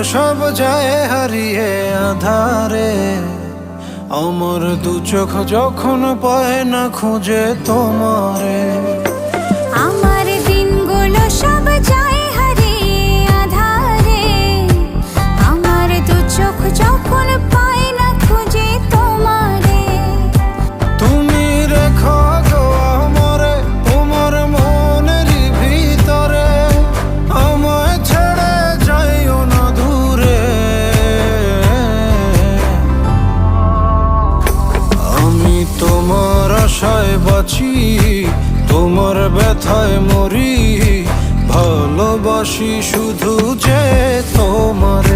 সব যায় হারিয়ে আধারে। আমার দু চোখ যখন পায় না খুঁজে তোমারে। আমার দিনগুলো সব যায় হারিয়ে আঁধারে। আমার দু চোখ যখন পায় না খুঁজে তোমারে। তুমি রেখো গো আমারে তোমার মনেরই ভিতরে, আমায় ছেড়ে যাইও না দূরে। আমি তোমার আশায় বাঁচি, তোমার ব্যথায় মরি, ভালোবাসি শুধু যে তোমার।